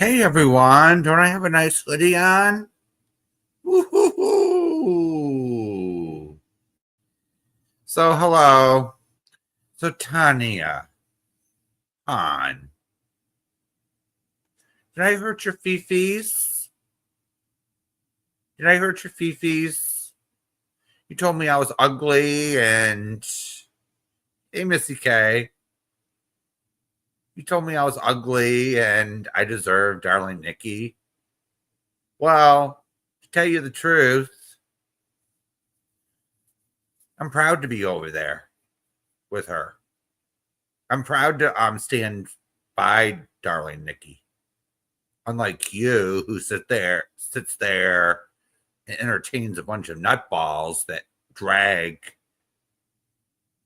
Hey everyone, don't I have a nice hoodie on? Woo-hoo-hoo. So hello. So Tanya, on. Did I hurt your fifis? Did I hurt your fifis? You told me I was ugly and hey Missy K. You told me I was ugly and I deserve darling Nikki. Well, to tell you the truth, I'm proud to be over there with her. I'm proud to stand by darling Nikki. Unlike you, who sits there and entertains a bunch of nutballs that drag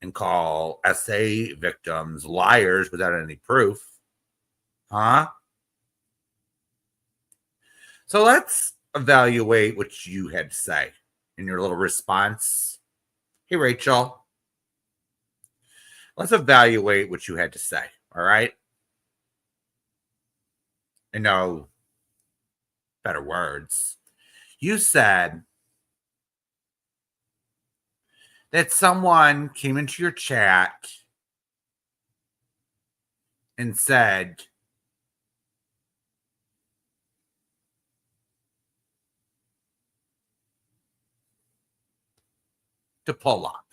and call SA victims liars without any proof. Huh? So let's evaluate what you had to say in your little response. Hey, Rachel. Let's evaluate what you had to say. All right. I know better words. You said that someone came into your chat and said, to pull up.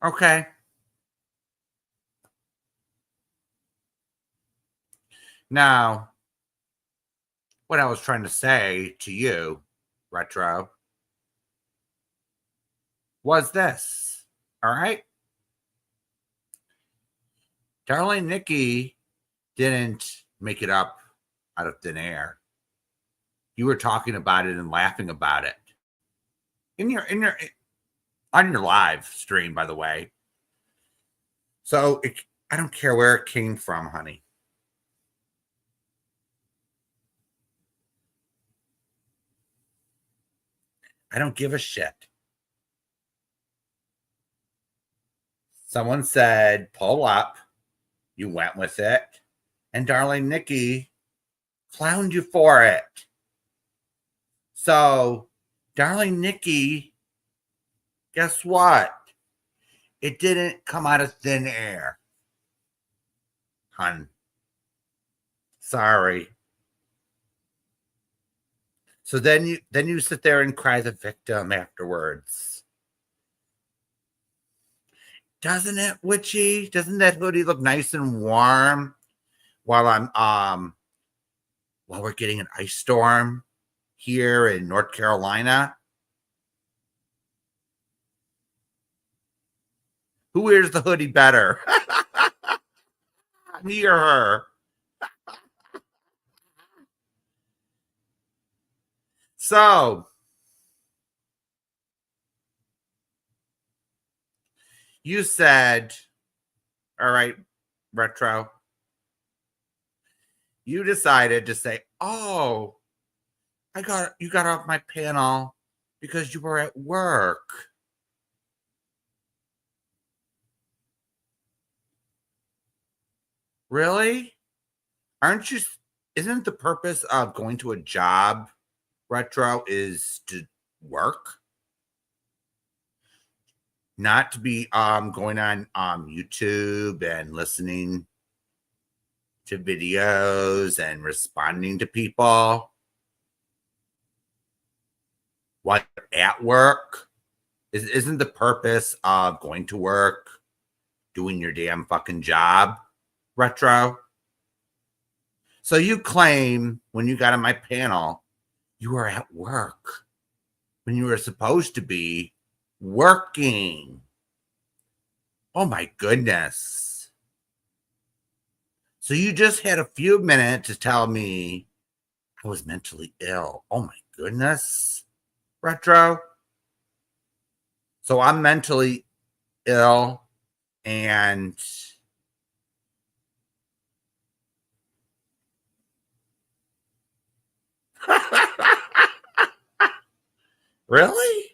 Okay. Now, what I was trying to say to you, Retro, was this. All right. Darling Nikki didn't make it up out of thin air. You were talking about it and laughing about it. On your live stream, by the way. So I don't care where it came from, honey. I don't give a shit. Someone said, pull up. You went with it. And darling Nikki clowned you for it. So, darling Nikki, guess what? It didn't come out of thin air. Hun. Sorry. So then you sit there and cry the victim afterwards. Doesn't it, Witchy? Doesn't that hoodie look nice and warm while we're getting an ice storm here in North Carolina? Who wears the hoodie better? Me or her? So, you said, all right, Retro, you decided to say, oh, you got off my panel because you were at work. Really? Isn't the purpose of going to a job, Retro, is to work? Not to be going on YouTube and listening to videos and responding to people while you're at work. Isn't the purpose of going to work doing your damn fucking job, Retro? So you claim when you got on my panel, you were at work when you were supposed to be working. Oh my goodness. So you just had a few minutes to tell me I was mentally ill. Oh my goodness, Retro. So I'm mentally ill and really?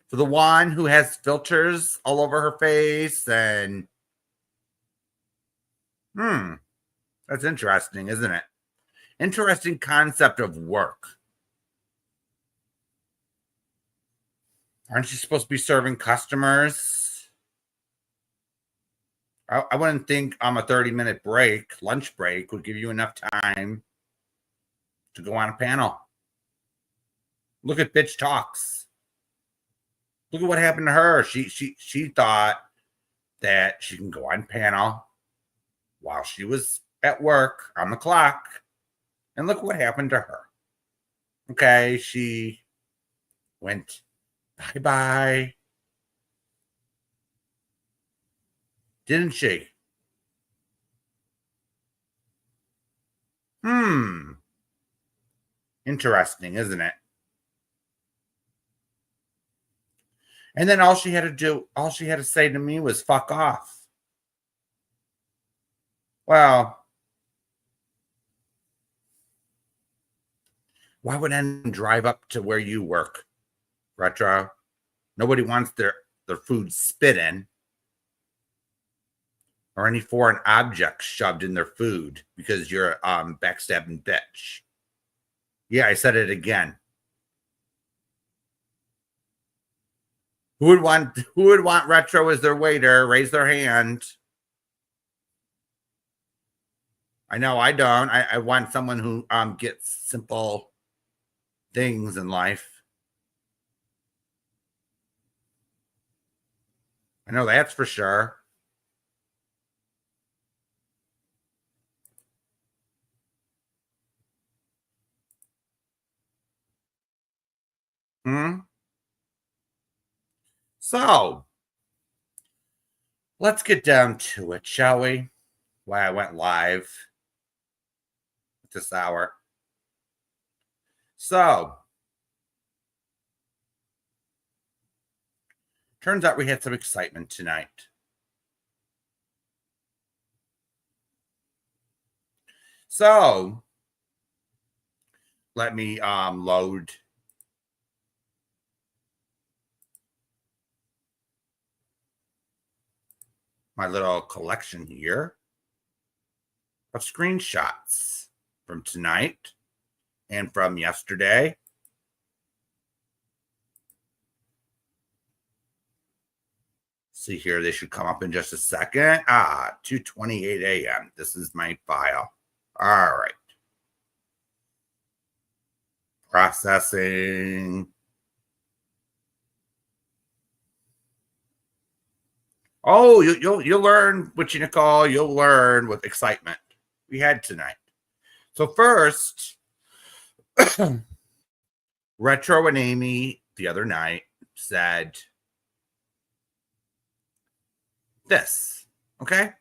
For the one who has filters all over her face and That's interesting, isn't it? Interesting concept of work. Aren't you supposed to be serving customers? I wouldn't think a 30-minute break, lunch break, would give you enough time to go on a panel. Look at Bitch Talks. Look at what happened to her. She thought that she can go on panel while she was at work on the clock. And look what happened to her. Okay, she went bye-bye. Didn't she? Interesting, isn't it? And then all she had to say to me was fuck off. Well, why would anyone drive up to where you work, Retro? Nobody wants their food spit in or any foreign objects shoved in their food because you're a backstabbing bitch. Yeah, I said it again. Who would want Retro as their waiter? Raise their hand. I know I don't. I want someone who gets simple things in life. I know that's for sure. So let's get down to it, shall we? Why I went live this hour. So turns out we had some excitement tonight. So let me load my little collection here of screenshots from tonight and from yesterday. See here, they should come up in just a second. 2:28 a.m. This is my file. All right. Processing. Oh, you'll learn what you call. You'll learn with excitement we had tonight. So first, Retro and Amy the other night said this. Okay.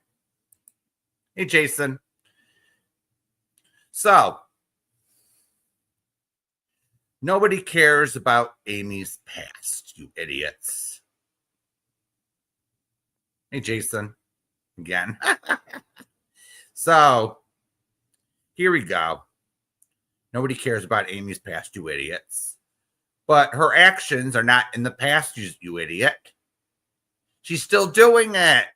Hey, Jason. So nobody cares about Amy's past, you idiots. Hey, Jason. Again. So here we go. Nobody cares about Amy's past, you idiots. But her actions are not in the past, you idiot. She's still doing it.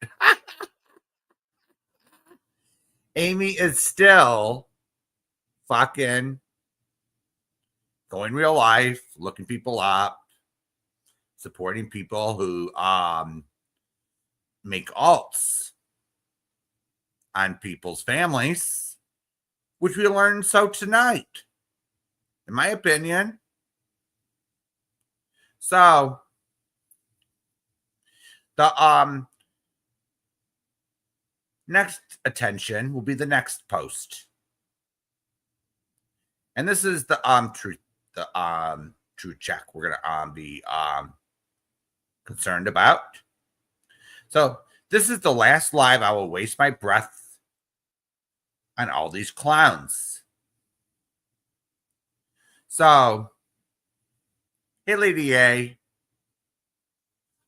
Amy is still fucking going real life, looking people up, supporting people who make alts on people's families, which we learned so tonight, in my opinion. So the next attention will be the next post. And this is the truth check we're gonna be concerned about. So this is the last live I will waste my breath on all these clowns. So, hey, Lady A.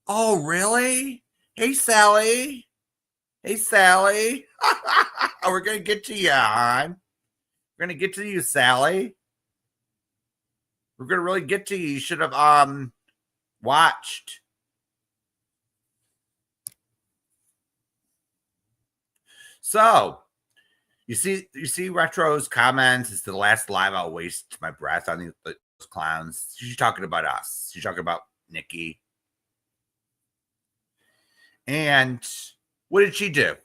Oh, really? Hey, Sally. Hey, Sally. We're going to get to you, hon. We're going to get to you, Sally. We're going to really get to you. You should have watched. So you see Retro's comments. It's the last live I'll waste my breath on those clowns. She's talking about us. She's talking about Nikki. And what did she do?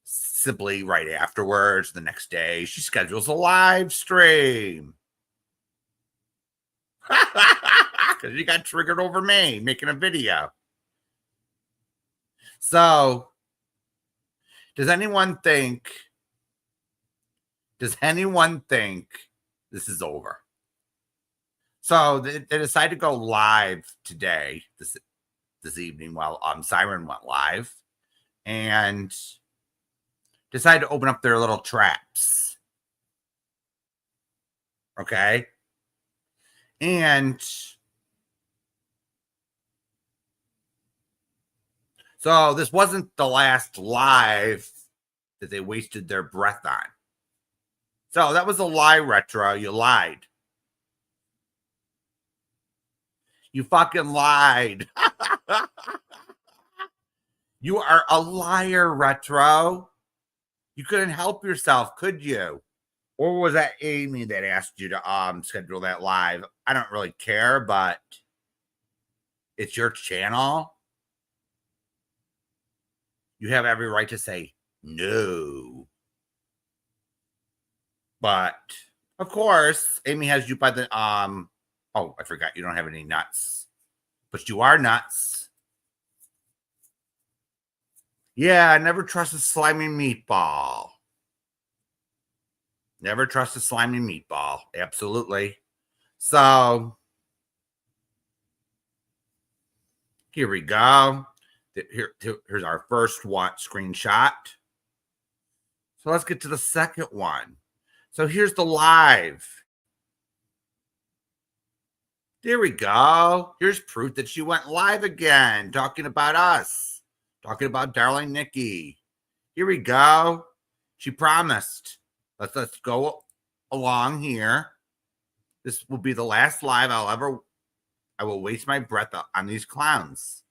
Simply right afterwards, the next day, she schedules a live stream. Because she got triggered over me making a video. So, does anyone think this is over? So they decided to go live today, this evening, while Siren went live, and decided to open up their little traps. Okay. And so this wasn't the last live that they wasted their breath on. So that was a lie, Retro. You lied. You fucking lied. You are a liar, Retro. You couldn't help yourself, could you? Or was that Amy that asked you to schedule that live? I don't really care, but it's your channel. You have every right to say no. But of course, Amy has you by the oh, I forgot you don't have any nuts. But you are nuts. Yeah, never trust a slimy meatball. Never trust a slimy meatball. Absolutely. So here we go. Here's our first screenshot. So let's get to the second one. So here's the live. There we go. Here's proof that she went live again, talking about us, talking about darling Nikki. Here we go. She promised. Let's go along here. This will be the last live I will waste my breath on these clowns.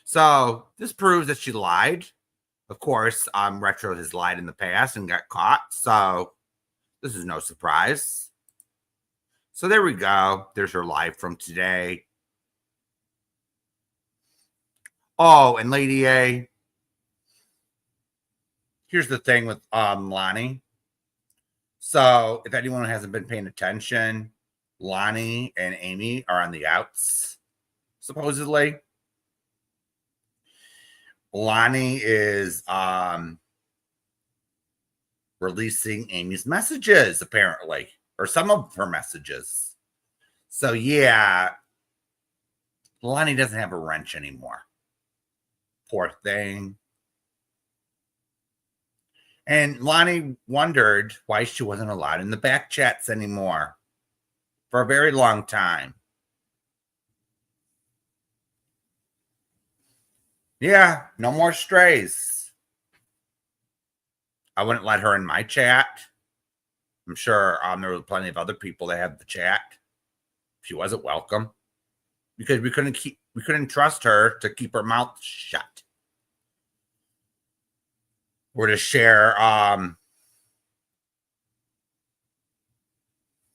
So this proves that she lied. Of course, Retro has lied in the past and got caught. So this is no surprise. So there we go. There's her live from today. Oh, and Lady A. Here's the thing with Lonnie. So if anyone hasn't been paying attention, Lonnie and Amy are on the outs, supposedly. Lonnie is releasing Amy's messages, apparently, or some of her messages. So yeah, Lonnie doesn't have a wrench anymore. Poor thing. And Lonnie wondered why she wasn't allowed in the back chats anymore for a very long time. Yeah, no more strays. I wouldn't let her in my chat. I'm sure there were plenty of other people that had the chat. She wasn't welcome because we couldn't trust her to keep her mouth shut or to share.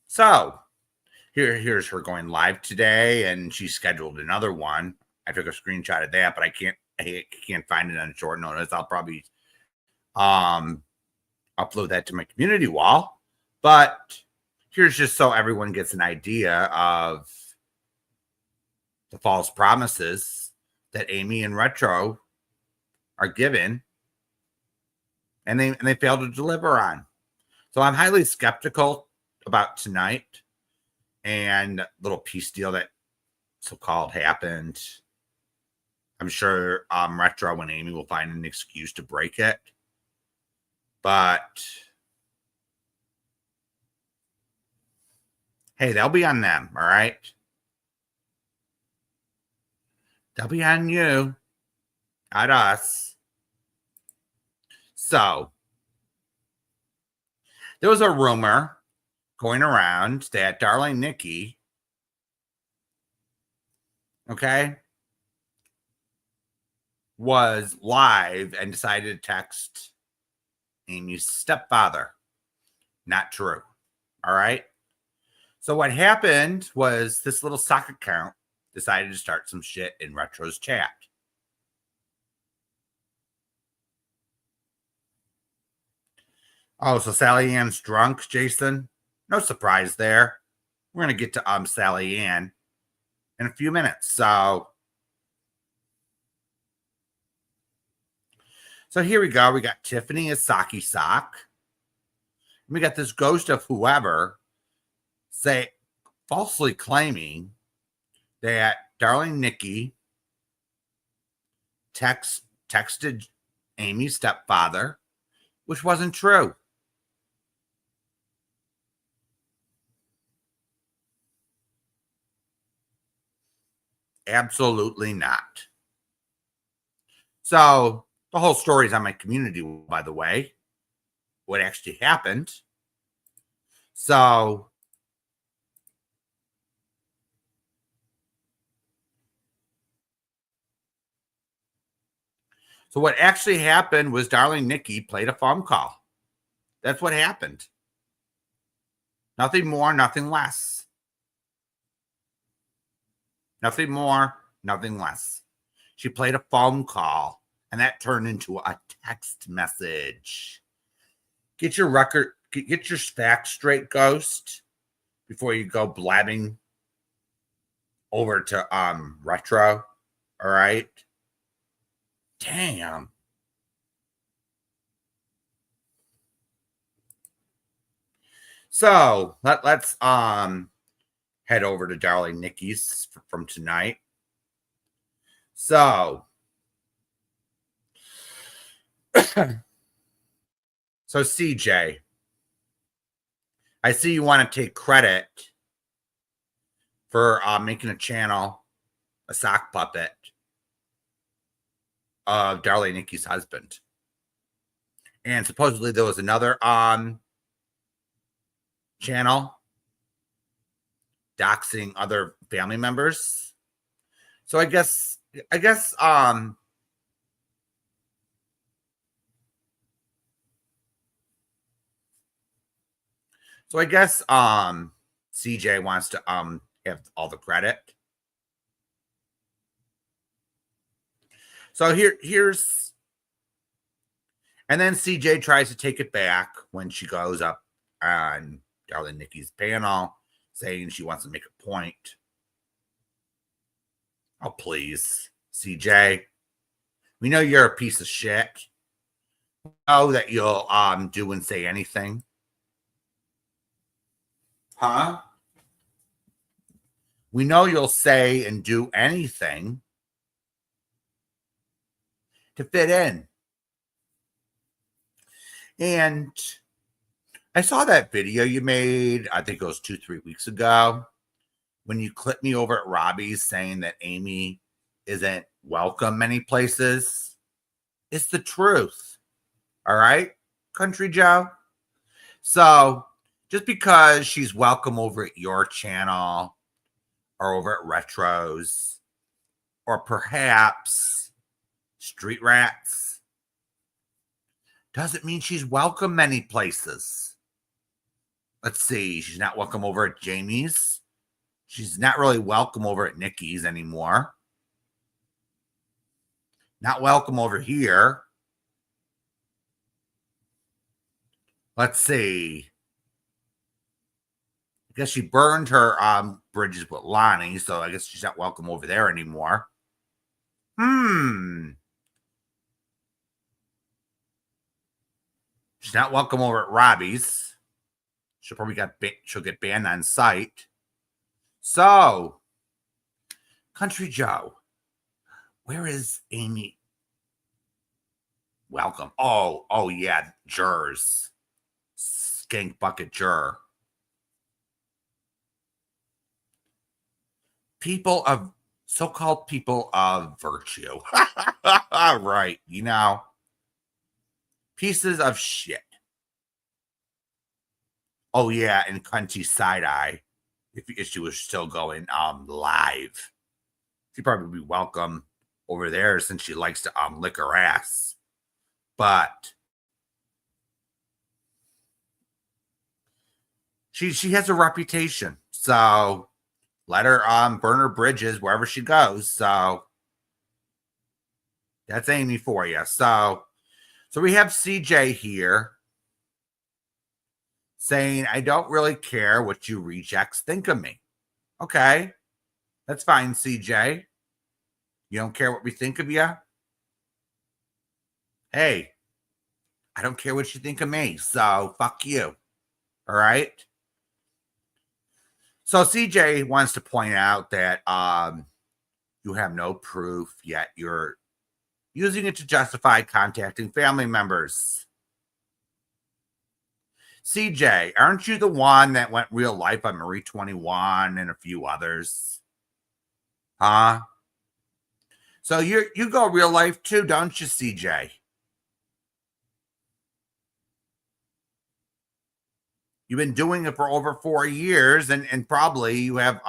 So here's her going live today, and she scheduled another one. I took a screenshot of that, but I can't find it on short notice. I'll probably upload that to my community wall. But here's just so everyone gets an idea of the false promises that Amy and Retro are given, and they fail to deliver on. So I'm highly skeptical about tonight and little peace deal that so-called happened. I'm sure Retro and Amy will find an excuse to break it. But hey, they'll be on them, all right? They'll be on you, not us. So there was a rumor going around that darling Nikki okay, was live and decided to text Amy's stepfather. Not true. All right. So what happened was this little sock account decided to start some shit in Retro's chat. Oh, so Sally Ann's drunk, Jason? No surprise there. We're gonna get to Sally Ann in a few minutes. So here we go. We got Tiffany as Saki Sock. We got this ghost of whoever falsely claiming that darling Nikki texted Amy's stepfather, which wasn't true. Absolutely not. So the whole story is on my community, by the way, what actually happened. So what actually happened was darling Nikki played a phone call. That's what happened. Nothing more, nothing less. Nothing more, nothing less. She played a phone call, and that turned into a text message. Get your facts straight, Ghost, before you go blabbing over to Retro. All right. Damn. So let's head over to darling Nikki's from tonight. So CJ, I see you want to take credit for making a channel, a sock puppet of darling Nikki's husband. And supposedly there was another channel doxing other family members. So I guess CJ wants to have all the credit. So here's and then CJ tries to take it back when she goes up on darling Nikki's panel saying she wants to make a point. Oh, please, CJ. We know you're a piece of shit. We know that you'll do and say anything. Huh? We know you'll say and do anything to fit in. And I saw that video you made, I think it was 2-3 weeks ago, when you clipped me over at Robbie's saying that Amy isn't welcome many places. It's the truth. All right, Country Joe? So just because she's welcome over at your channel or over at Retro's or perhaps Street Rats doesn't mean she's welcome many places. Let's see. She's not welcome over at Jamie's. She's not really welcome over at Nikki's anymore. Not welcome over here. Let's see. I guess she burned her bridges with Lonnie, so I guess she's not welcome over there anymore. She's not welcome over at Robbie's. She'll probably get banned on site. So, Country Joe, where is Amy? Welcome. Oh yeah, jurors. Skank bucket juror. So-called people of virtue. Right, pieces of shit. Oh yeah, and Cunty side eye, if she was still going live. She'd probably be welcome over there since she likes to lick her ass. But she has a reputation, so let her burn her bridges wherever she goes. So that's Amy for you. So we have CJ here saying, I don't really care what you rejects think of me. Okay, that's fine, CJ. You don't care what we think of you? Hey, I don't care what you think of me, so fuck you. All right? So CJ wants to point out that you have no proof, yet you're using it to justify contacting family members. CJ, aren't you the one that went real life on Marie 21 and a few others? Huh? So you go real life too, don't you, CJ? You've been doing it for over 4 years, and probably you have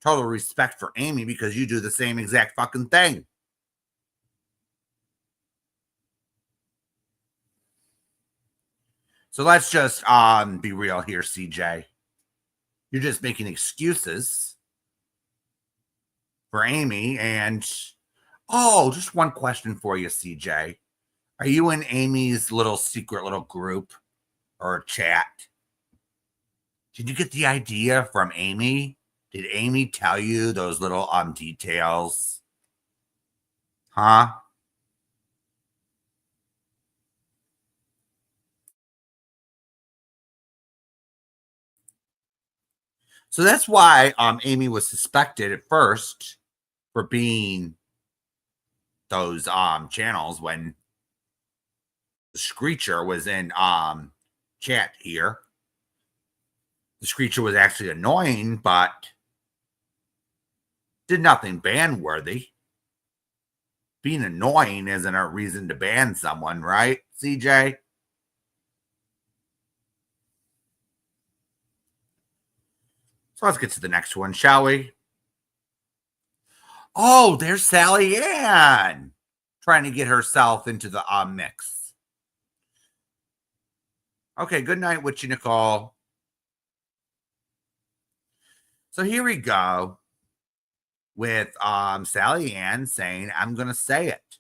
total respect for Amy because you do the same exact fucking thing. So let's just be real here, CJ. You're just making excuses for Amy. And just one question for you, CJ. Are you in Amy's little secret little group or chat? Did you get the idea from Amy? Did Amy tell you those little details? Huh? So that's why Amy was suspected at first for being those channels when the Screecher was in chat here. The Screecher was actually annoying, but did nothing ban worthy. Being annoying isn't a reason to ban someone, right, CJ? So let's get to the next one, shall we? Oh, there's Sally Ann trying to get herself into the mix. Okay, good night, Witchy Nicole. So here we go with Sally Ann saying, I'm going to say it.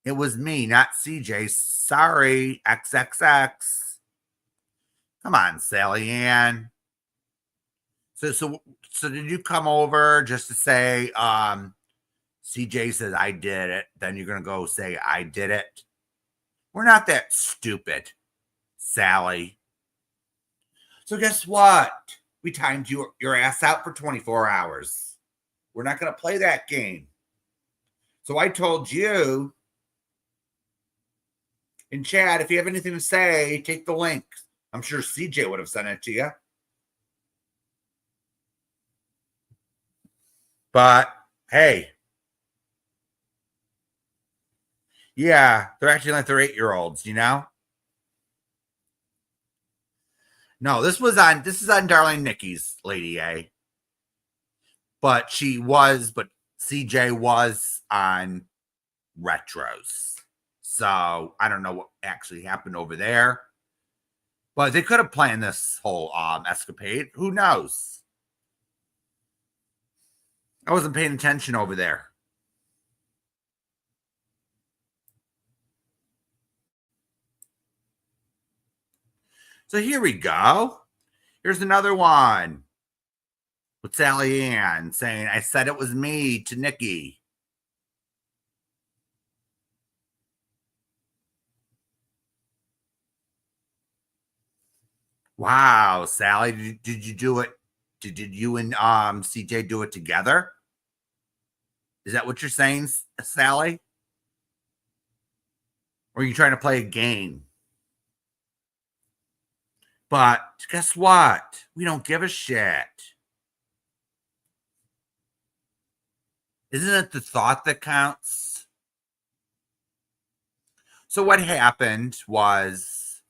It was me, not CJ. Sorry, XXX. Come on, Sally Ann. So did you come over just to say CJ says I did it, then you're going to go say I did it? We're not that stupid, Sally. So guess what? We timed your ass out for 24 hours. We're not going to play that game. So I told you in chat, if you have anything to say, take the link. I'm sure CJ would have sent it to you. But hey, yeah, they're acting like they're 8-year-olds, you know? No, this is on Darling Nikki's Lady A. But CJ was on Retros. So I don't know what actually happened over there. But they could have planned this whole escapade. Who knows? I wasn't paying attention over there. So here we go. Here's another one with Sally Ann saying, I said it was me to Nikki. Wow, Sally, did you do it? Did you and CJ do it together? Is that what you're saying, Sally? Or are you trying to play a game? But guess what? We don't give a shit. Isn't it the thought that counts? So what happened was,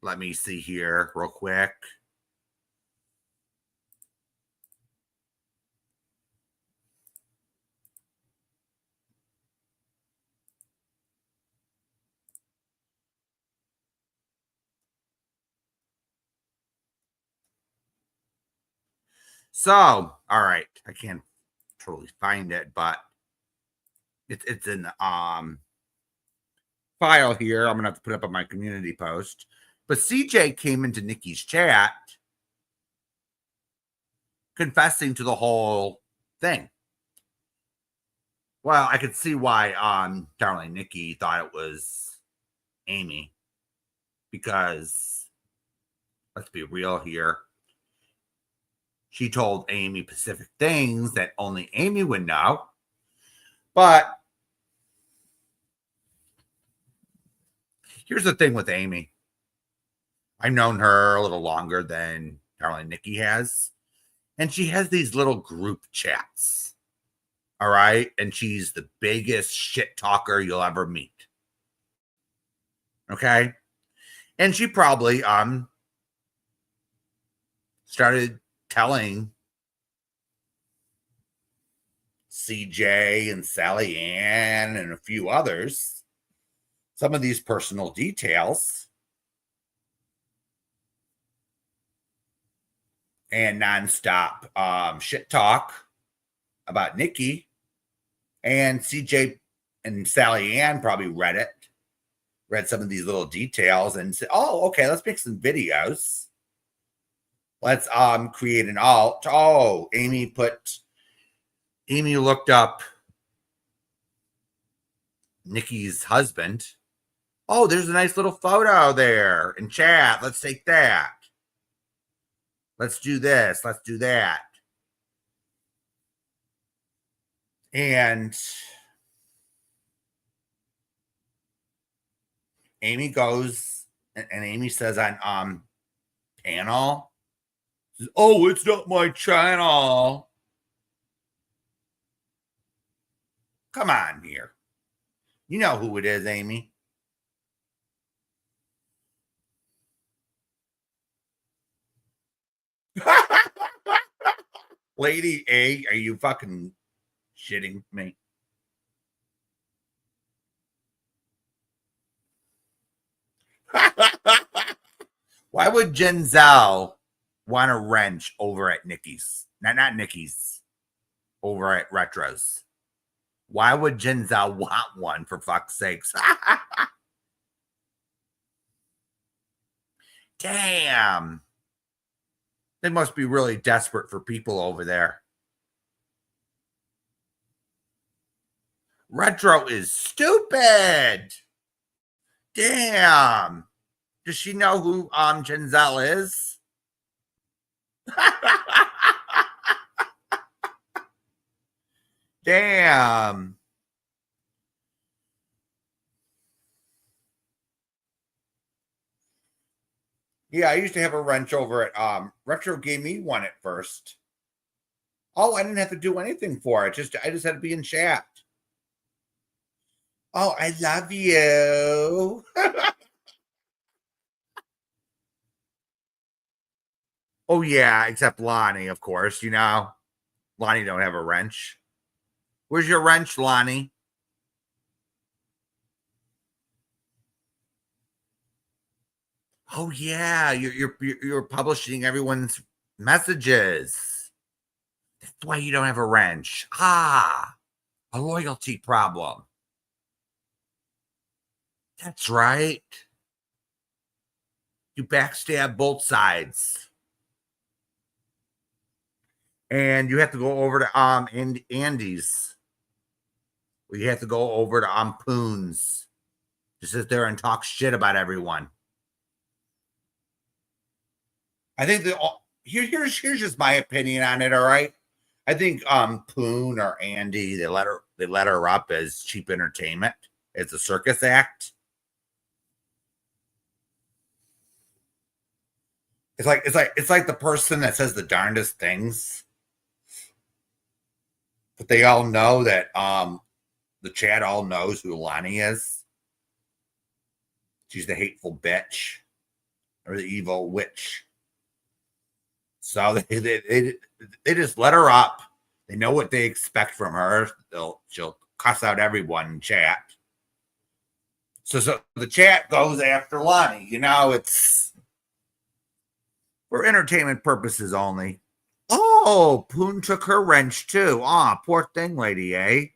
let me see here real quick. So, all right, I can't totally find it, but it's in the file here. I'm gonna have to put up on my community post. But CJ came into Nikki's chat confessing to the whole thing. Well, I could see why darling Nikki thought it was Amy, because let's be real here. She told Amy specific things that only Amy would know. But here's the thing with Amy. I've known her a little longer than darling Nikki has. And she has these little group chats. All right. And she's the biggest shit talker you'll ever meet. Okay. And she probably started telling CJ and Sally Ann and a few others some of these personal details and nonstop shit talk about Nikki. And CJ and Sally Ann probably read some of these little details and said, oh, okay, let's make some videos. Let's create an alt. Oh, Amy looked up Nikki's husband. Oh, there's a nice little photo there in chat. Let's take that. Let's do this. Let's do that. And Amy goes and Amy says on panel, oh, it's not my channel. Come on here. You know who it is, Amy. Lady A, are you fucking shitting me? Why would Genzel want a wrench over at Nikki's? Not Nikki's. Over at Retro's. Why would Genzel want one, for fuck's sakes? Damn. They must be really desperate for people over there. Retro is stupid. Damn. Does she know who Genzel is? Damn. Yeah, I used to have a wrench over at Retro gave me one at first. Oh, I didn't have to do anything for it. I just had to be in chat. Oh, I love you. Oh, yeah, except Lonnie, of course, you know. Lonnie don't have a wrench. Where's your wrench, Lonnie? Oh, yeah, you're publishing everyone's messages. That's why you don't have a wrench. Ah, a loyalty problem. That's right. You backstab both sides. And you have to go over to Andy's. Or you have to go over to Poons. Just sit there and talk shit about everyone. I think here's just my opinion on it, all right? I think Poon or Andy, they let her up as cheap entertainment. It's a circus act. It's like the person that says the darndest things. But they all know that the chat all knows who Lonnie is. She's the hateful bitch or the evil witch. So they just let her up. They know what they expect from her. She'll cuss out everyone in chat. So the chat goes after Lonnie. You know, it's for entertainment purposes only. Oh, Poon took her wrench too. Aw, poor thing, lady, eh?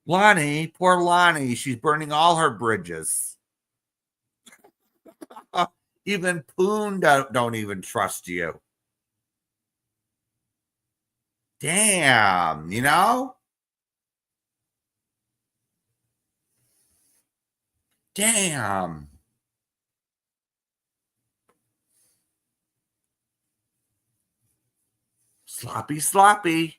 Lonnie, poor Lonnie. She's burning all her bridges. Even Poon don't even trust you. Damn, you know? Damn. Sloppy, sloppy.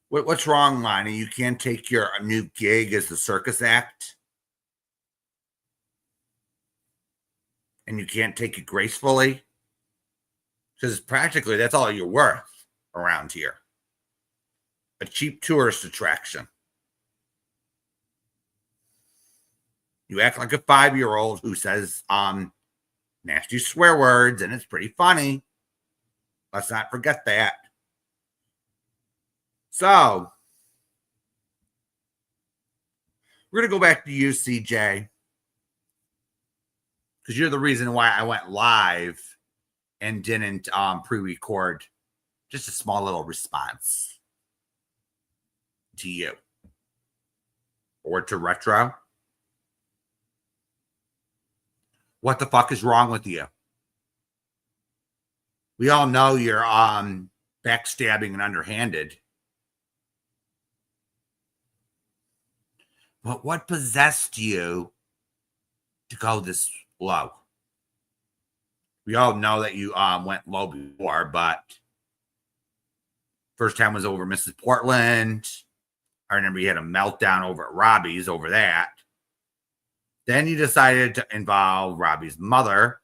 What's wrong, Lonnie? You can't take your new gig as the circus act? And you can't take it gracefully? Because practically that's all you're worth around here. A cheap tourist attraction. You act like a 5-year-old who says nasty swear words, and it's pretty funny. Let's not forget that. So we're gonna go back to you, CJ, because you're the reason why I went live and didn't pre-record just a small little response to you or to Retro. What the fuck is wrong with you? We all know you're backstabbing and underhanded. But what possessed you to go this low? We all know that you went low before, but first time was over Mrs. Portland. I remember you had a meltdown over at Robbie's over that. Then you decided to involve Robbie's mother.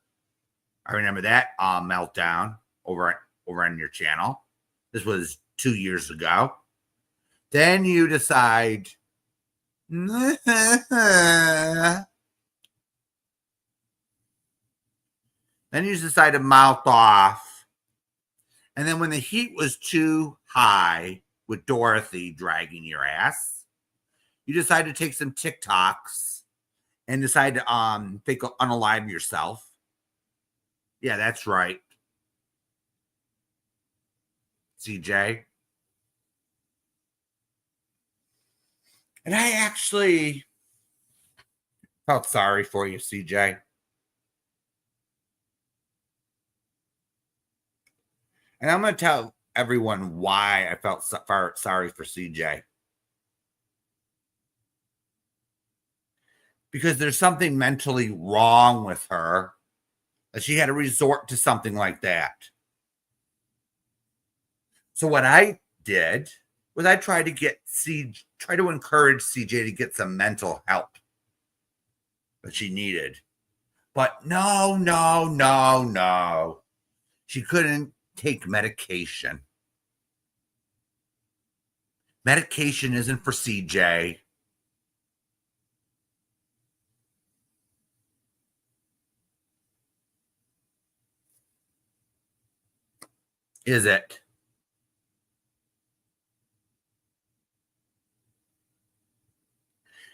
I remember that meltdown over on your channel. This was 2 years ago. Then you decide then you decide to mouth off. And then when the heat was too high with Dorothy dragging your ass, you decide to take some TikToks and decide to think unalive yourself. Yeah, that's right. CJ. And I actually felt sorry for you, CJ. And I'm going to tell everyone why I felt sorry for CJ. Because there's something mentally wrong with her that she had to resort to something like that. So what I did was I tried to encourage CJ to get some mental help that she needed. But no. She couldn't take medication. Medication isn't for CJ. Is it?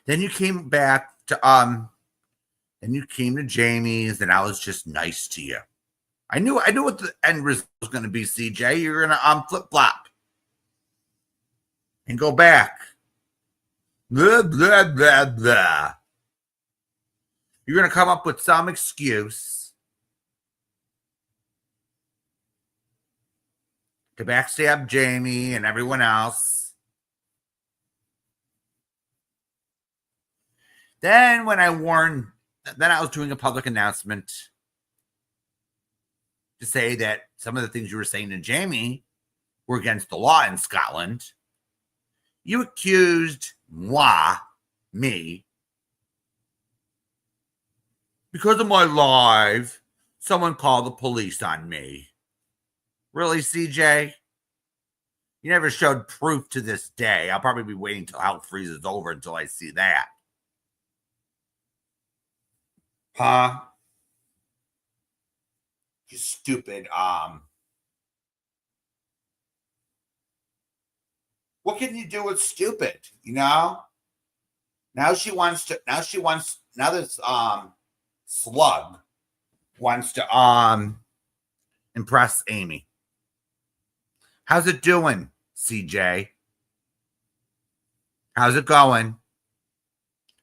Then you came back to and you came to Jamie's, and I was just nice to you. I knew what the end result was going to be, CJ. You're going to flip flop and go back. Blah blah blah blah. You're going to come up with some excuse to backstab Jamie and everyone else. Then when I was doing a public announcement to say that some of the things you were saying to Jamie were against the law in Scotland. You accused me, because of my live, someone called the police on me. Really, CJ? You never showed proof to this day. I'll probably be waiting till hell freezes over until I see that. Huh? You stupid, what can you do with stupid, you know? Now she wants to. Now this slug wants to impress Amy. How's it doing, CJ? How's it going?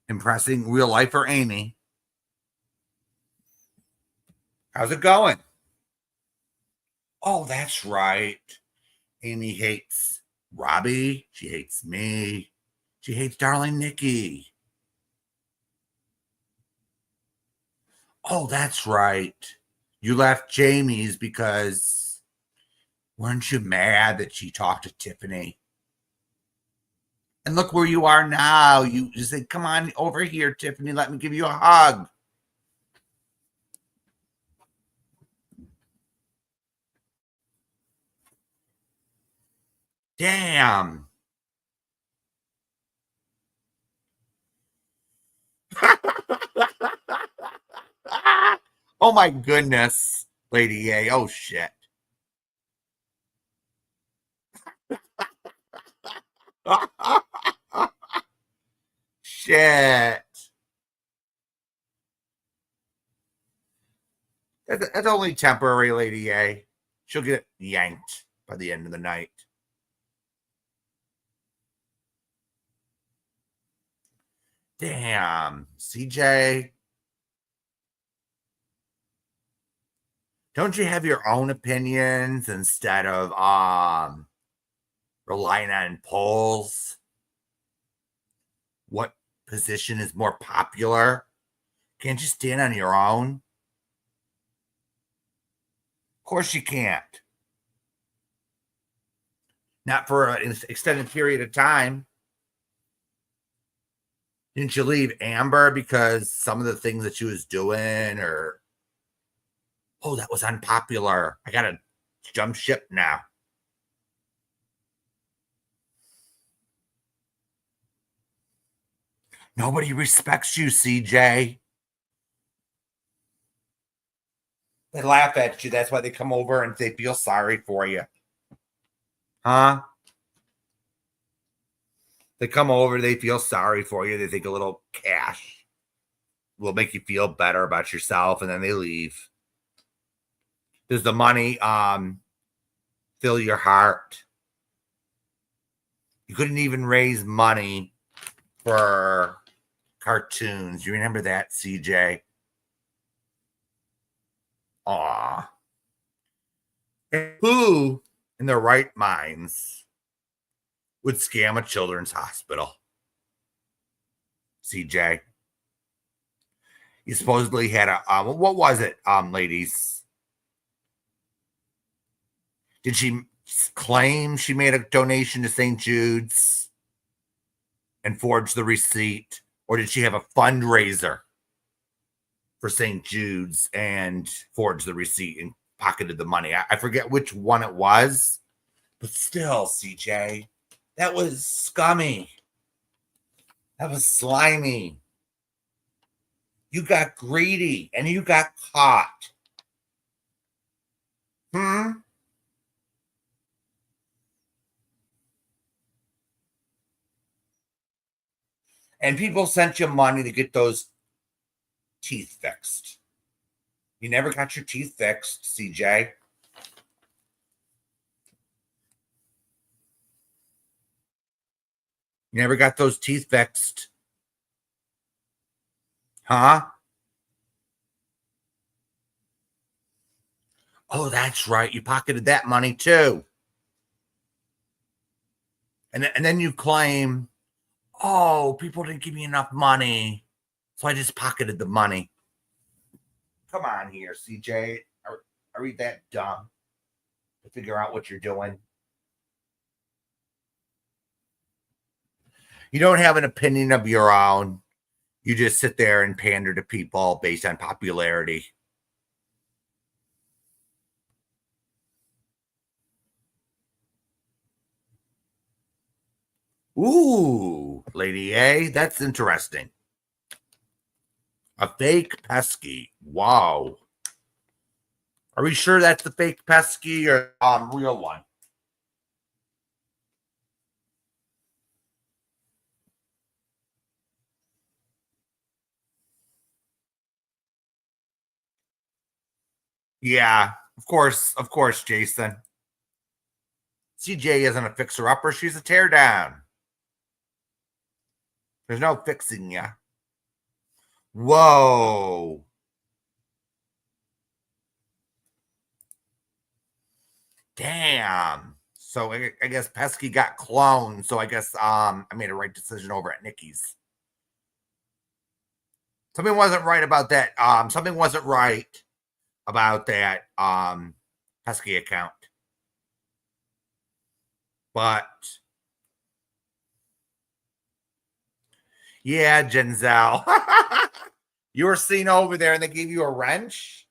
Impressing real life or Amy? How's it going? Oh, that's right. Amy hates Robbie. She hates me. She hates darling Nikki. Oh, that's right. You left Jamie's because weren't you mad that she talked to Tiffany? And look where you are now. You said, come on over here, Tiffany. Let me give you a hug. Damn. Oh my goodness, Lady A. Oh shit. Shit. That's only temporary, Lady A. She'll get yanked by the end of the night. Damn, CJ. Don't you have your own opinions instead of relying on polls? What position is more popular? Can't you stand on your own? Of course you can't. Not for an extended period of time. Didn't you leave Amber because some of the things that she was doing or oh, that was unpopular. I gotta jump ship now. Nobody respects you, CJ. They laugh at you. That's why they come over and they feel sorry for you. Huh? They come over, they feel sorry for you. They think a little cash will make you feel better about yourself, and then they leave. Does the money fill your heart? You couldn't even raise money for cartoons. You remember that, CJ? Aw. And who in their right minds would scam a children's hospital? CJ. You supposedly had a what was it, ladies? Did she claim she made a donation to St. Jude's and forged the receipt? Or did she have a fundraiser for St. Jude's and forged the receipt and pocketed the money? I forget which one it was, but still, CJ, that was scummy. That was slimy. You got greedy and you got caught. And people sent you money to get those teeth fixed. You never got your teeth fixed, CJ. You never got those teeth fixed. Huh? Oh, that's right. You pocketed that money too. And then you claim, oh, people didn't give me enough money, so I just pocketed the money. Come on here, CJ. Are you that dumb to figure out what you're doing? You don't have an opinion of your own. You just sit there and pander to people based on popularity. Ooh, Lady A, that's interesting. A fake pesky. Wow. Are we sure that's the fake pesky or real one? Yeah, of course, Jason. CJ isn't a fixer-upper. She's a teardown. There's no fixing ya. Whoa. Damn. So I guess Pesky got cloned. So I guess I made a right decision over at Nikki's. Something wasn't right about that. Something wasn't right about that Pesky account. But yeah, Genzel. You were seen over there and they gave you a wrench.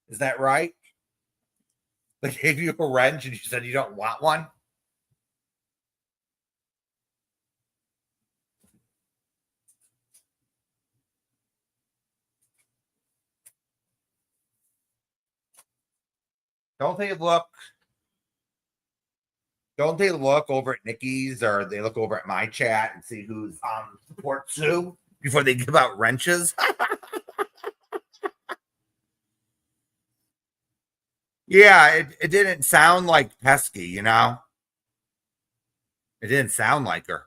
Is that right? They gave you a wrench and you said you don't want one? Don't they look? Don't they look over at Nikki's or they look over at my chat and see who's supports who before they give out wrenches? Yeah, it didn't sound like Pesky, you know? It didn't sound like her.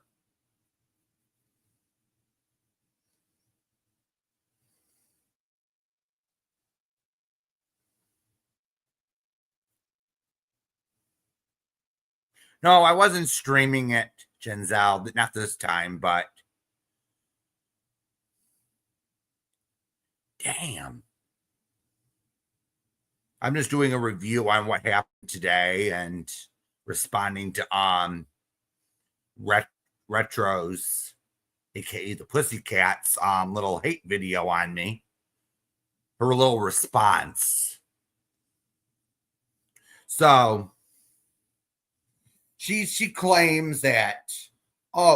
No, I wasn't streaming it, Genzel, not this time, but damn. I'm just doing a review on what happened today and responding to Retro's, aka the Pussycats, little hate video on me. Her little response. So she claims that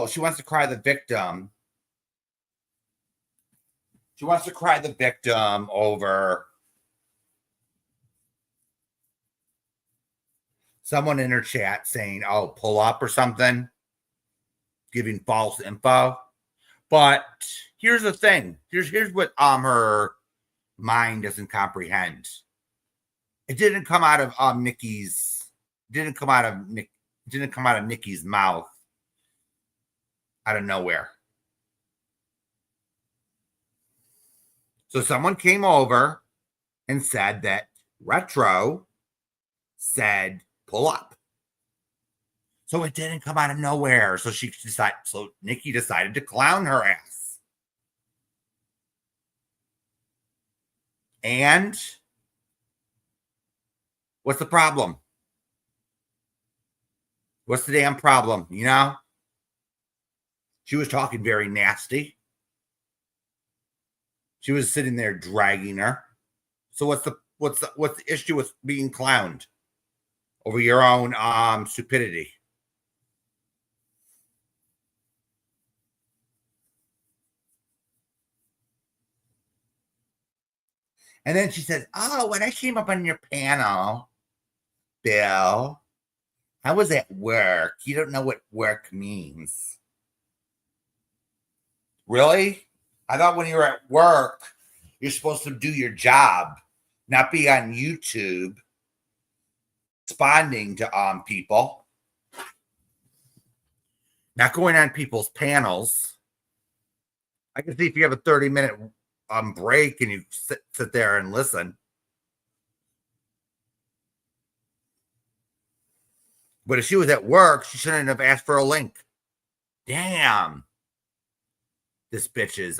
she wants to cry the victim. She wants to cry the victim over someone in her chat saying, pull up or something, giving false info. But here's the thing. Here's what her mind doesn't comprehend. It didn't come out of Nikki's. Didn't come out of Nikki's mouth out of nowhere. So someone came over and said that Retro said pull up. So it didn't come out of nowhere. So Nikki decided to clown her ass. And what's the problem? What's the damn problem? You know? She was talking very nasty. She was sitting there dragging her. So what's the issue with being clowned over your own stupidity? And then she said, when I came up on your panel, Bill, I was at work. You don't know what work means. Really? I thought when you were at work, you're supposed to do your job, not be on YouTube responding to people, not going on people's panels. I can see if you have a 30-minute break and you sit there and listen. But if she was at work, she shouldn't have asked for a link. Damn. This bitch is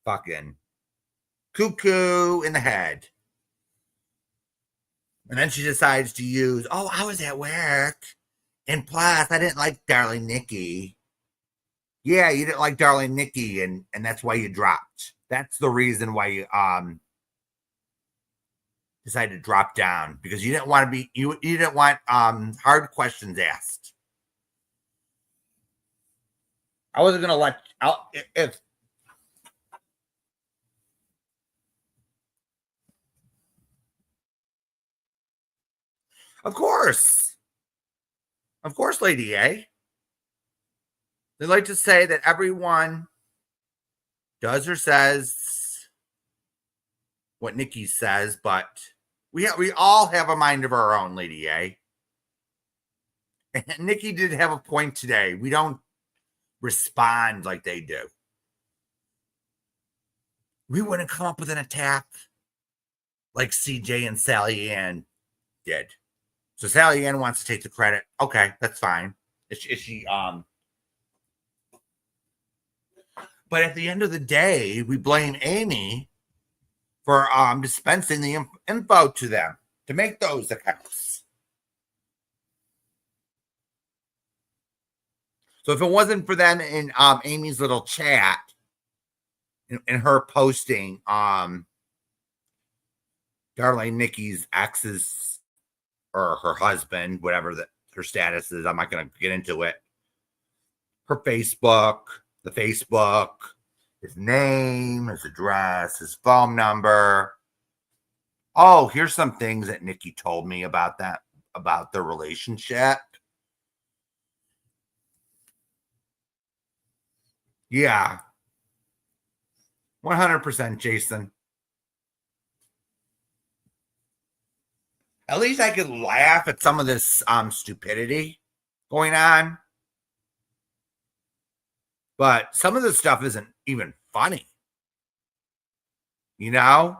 fucking cuckoo in the head. And then she decides to use, I was at work. And plus, I didn't like Darling Nikki. Yeah, you didn't like Darling Nikki, and that's why you dropped. That's the reason why you decided to drop down, because you didn't want to be you didn't want hard questions asked. I wasn't gonna let if of course, Lady A. They like to say that everyone does or says what Nikki says, but we all have a mind of our own, Lady A. And Nikki did have a point today. We don't respond like they do. We wouldn't come up with an attack like CJ and Sally Ann did. So Sally Ann wants to take the credit. Okay, that's fine. Is she but at the end of the day, we blame Amy for dispensing the info to them to make those accounts. So if it wasn't for them in Amy's little chat, in her posting Darlene Nikki's ex's or her husband, whatever her status is, I'm not going to get into it. Her Facebook, the Facebook, his name, his address, his phone number. Oh, here's some things that Nikki told me about their relationship. Yeah. 100%, Jason. At least I could laugh at some of this stupidity going on. But some of this stuff isn't even funny. You know?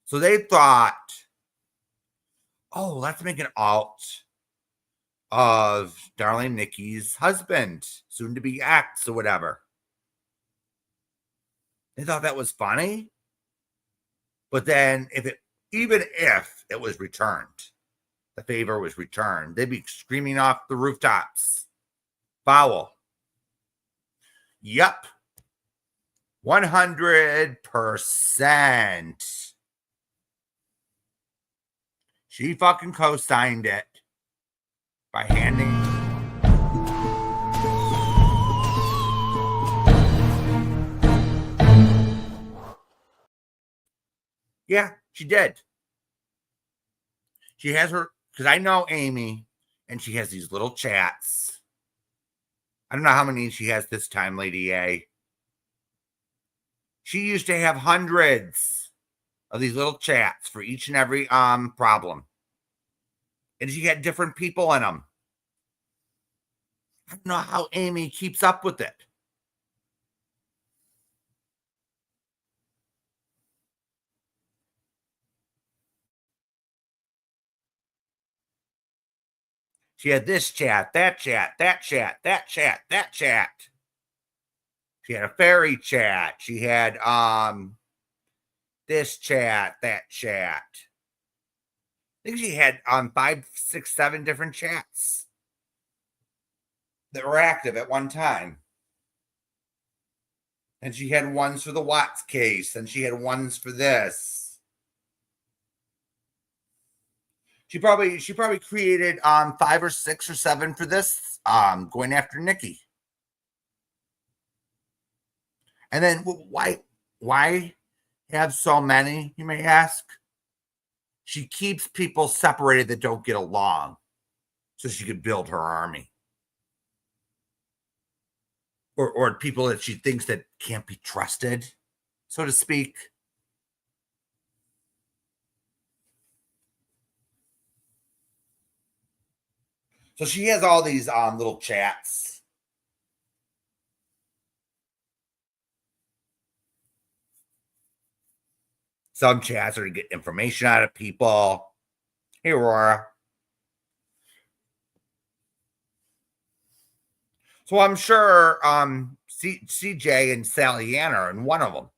So they thought, oh, let's make an alt of Darlene Nikki's husband, soon to be ex or whatever. They thought that was funny. But then even if it was returned, the favor was returned, they'd be screaming off the rooftops. Foul. Yep. 100%. She fucking co-signed it by handing. Yeah, she did. She has her, because I know Amy, and she has these little chats. I don't know how many she has this time, Lady A. She used to have hundreds of these little chats for each and every problem. And she had different people in them. I don't know how Amy keeps up with it. She had this chat, that chat, that chat, that chat, that chat. She had a fairy chat. She had this chat, that chat. I think she had 5, 6, 7 different chats that were active at one time. And she had ones for the Watts case, and she had ones for this. She probably created 5 or 6 or 7 for this, going after Nikki. And then why have so many, you may ask? She keeps people separated that don't get along so she could build her army. Or people that she thinks that can't be trusted, so to speak. So she has all these little chats. Some chats are to get information out of people. Hey, Aurora. So I'm sure CJ and Sally Ann are in one of them.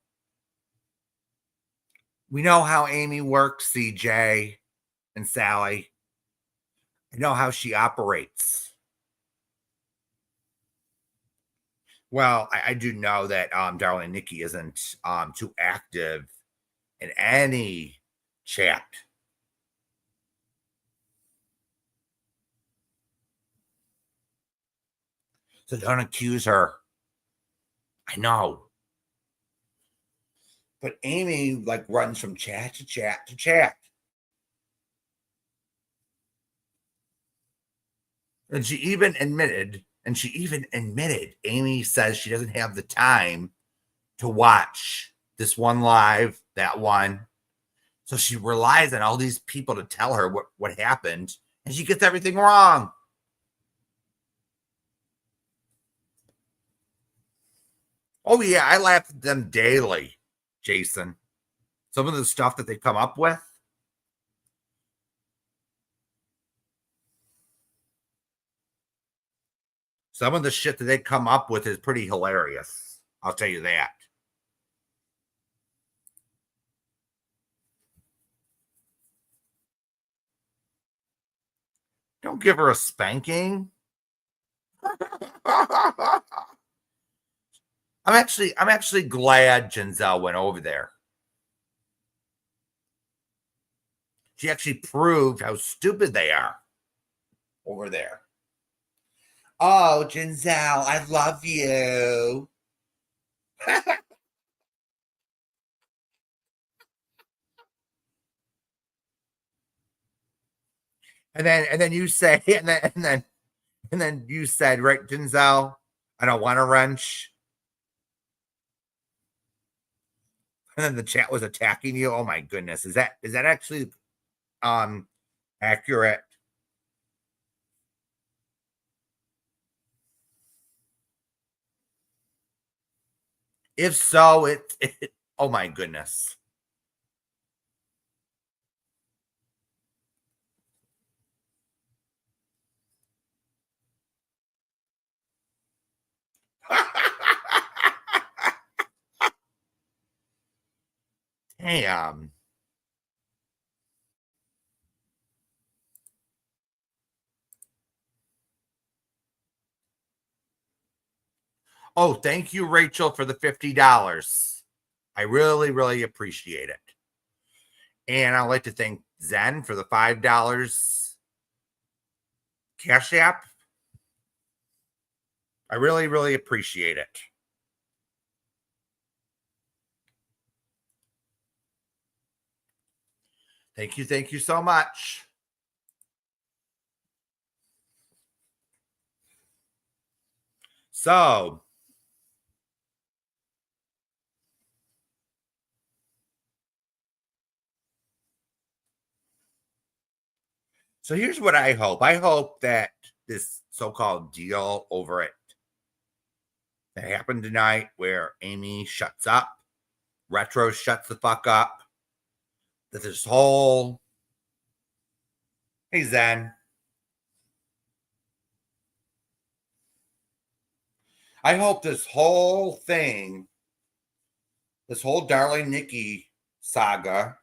We know how Amy works, CJ and Sally. I know how she operates. Well, I do know that Darlene Nikki isn't too active in any chat. So don't accuse her. I know. But Amy runs from chat to chat to chat. And she even admitted, Amy says she doesn't have the time to watch this one live, that one. So she relies on all these people to tell her what happened, and she gets everything wrong. Oh, yeah, I laugh at them daily, Jason. Some of the stuff that they come up with. Some of the shit that they come up with is pretty hilarious. I'll tell you that. Don't give her a spanking. I'm actually glad Giselle went over there. She actually proved how stupid they are over there. Oh, Giselle, I love you. and then you say and then you said, right, Giselle, I don't want a wrench. And then the chat was attacking you. Oh my goodness. Is that actually accurate? If so, it oh my goodness. Damn. Oh, thank you, Rachel, for the $50. I really, really appreciate it. And I'd like to thank Zen for the $5 Cash App. I really, really appreciate it. Thank you so much. So here's what I hope. I hope that this so-called deal over it that happened tonight where Amy shuts up, Retro shuts the fuck up, that this whole hey Zen. I hope this whole thing, this whole Darling Nikki saga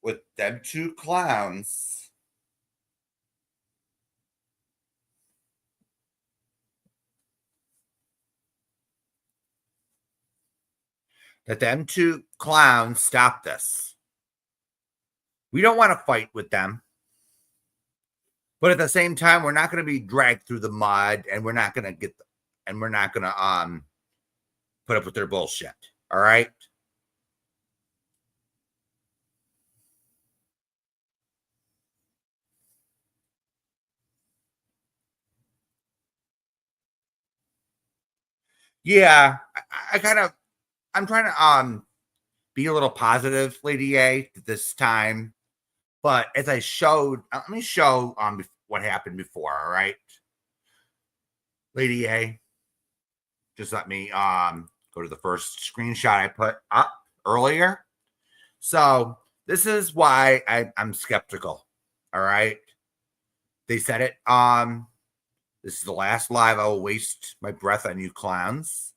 with them two clowns stop this. We don't want to fight with them. But at the same time, we're not going to be dragged through the mud, and we're not going to put up with their bullshit. All right. Yeah, I'm trying to be a little positive, Lady A, this time. But as I showed, let me show what happened before. All right, Lady A, just let me go to the first screenshot I put up earlier. So this is why I'm skeptical. All right, they said it. This is the last live I will waste my breath on you clowns.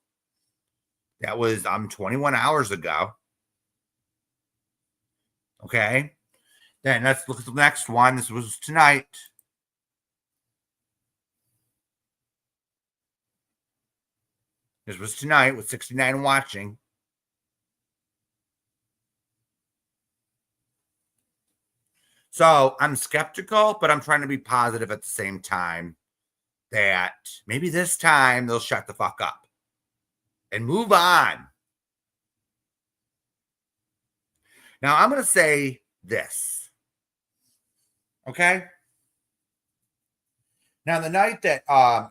That was 21 hours ago. Okay. Then let's look at the next one. This was tonight. This was tonight with 69 watching. So I'm skeptical, but I'm trying to be positive at the same time that maybe this time they'll shut the fuck up and move on. Now I'm going to say this. Okay. Now the night that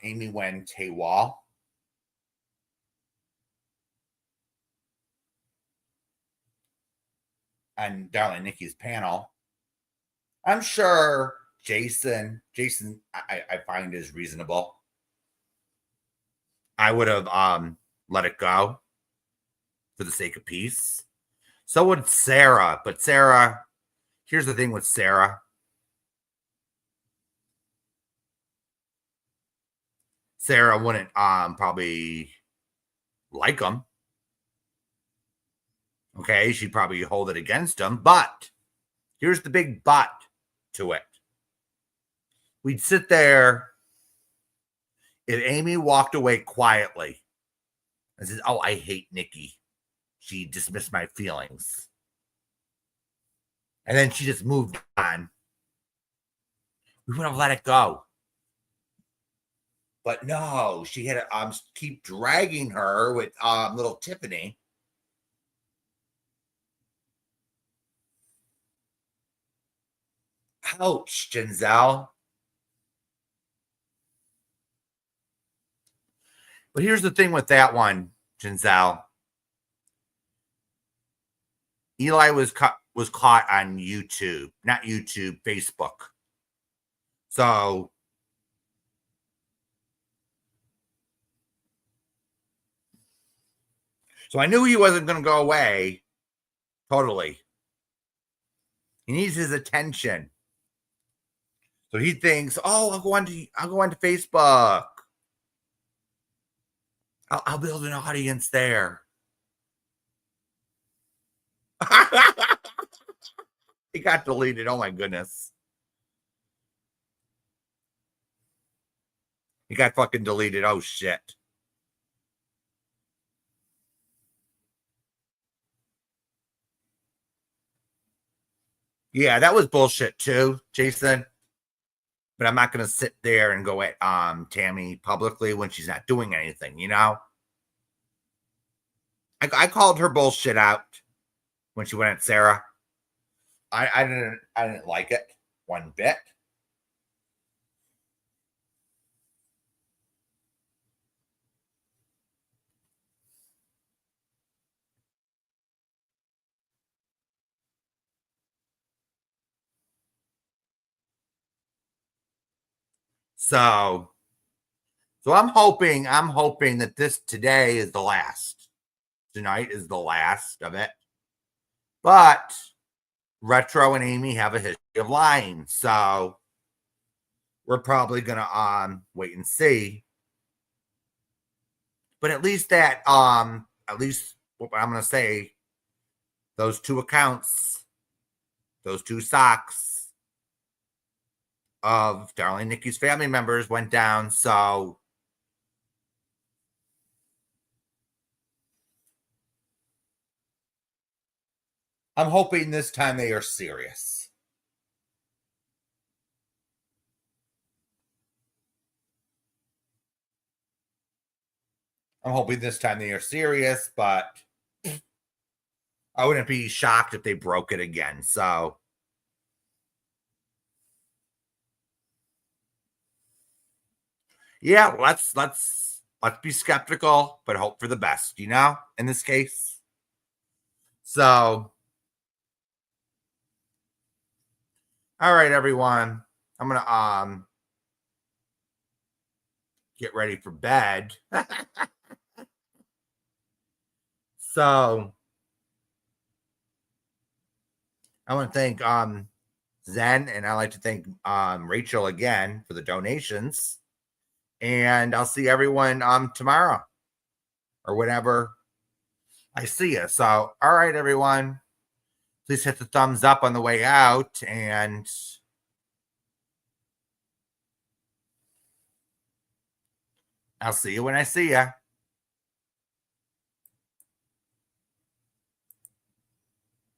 Amy went AWOL, on Darling Nikki's panel. I'm sure Jason, I find is reasonable. I would have let it go for the sake of peace. So would Sarah, but Sarah, here's the thing with Sarah. Sarah wouldn't probably like him. Okay, she'd probably hold it against him, but here's the big but to it. We'd sit there if Amy walked away quietly and said, "Oh, I hate Nikki. She dismissed my feelings." And then she just moved on. We would have let it go. But no, she had to keep dragging her with little Tiffany. Ouch, Giselle. But here's the thing with that one, Giselle. Eli was caught on YouTube, not YouTube, Facebook. So I knew he wasn't going to go away totally. He needs his attention. So he thinks, "Oh, I'll go onto Facebook. I'll build an audience there." He got deleted. Oh my goodness. He got fucking deleted. Oh shit. Yeah, that was bullshit too, Jason. But I'm not gonna sit there and go at Tammy publicly when she's not doing anything, you know? I called her bullshit out when she went at Sarah. I didn't like it one bit. So I'm hoping that today is the last. Tonight is the last of it. But Retro and Amy have a history of lying, so we're probably gonna wait and see. But at least what I'm gonna say, those two accounts, those two socks of Darling Nikki's family members went down. So I'm hoping this time they are serious. I'm hoping this time they are serious, but I wouldn't be shocked if they broke it again. So yeah, let's be skeptical, but hope for the best, you know, in this case. So all right, everyone. I'm gonna get ready for bed. So I want to thank Zen, and I like to thank Rachel again for the donations. And I'll see everyone tomorrow or whenever I see you. So all right, everyone. Please hit the thumbs up on the way out, and I'll see you when I see you.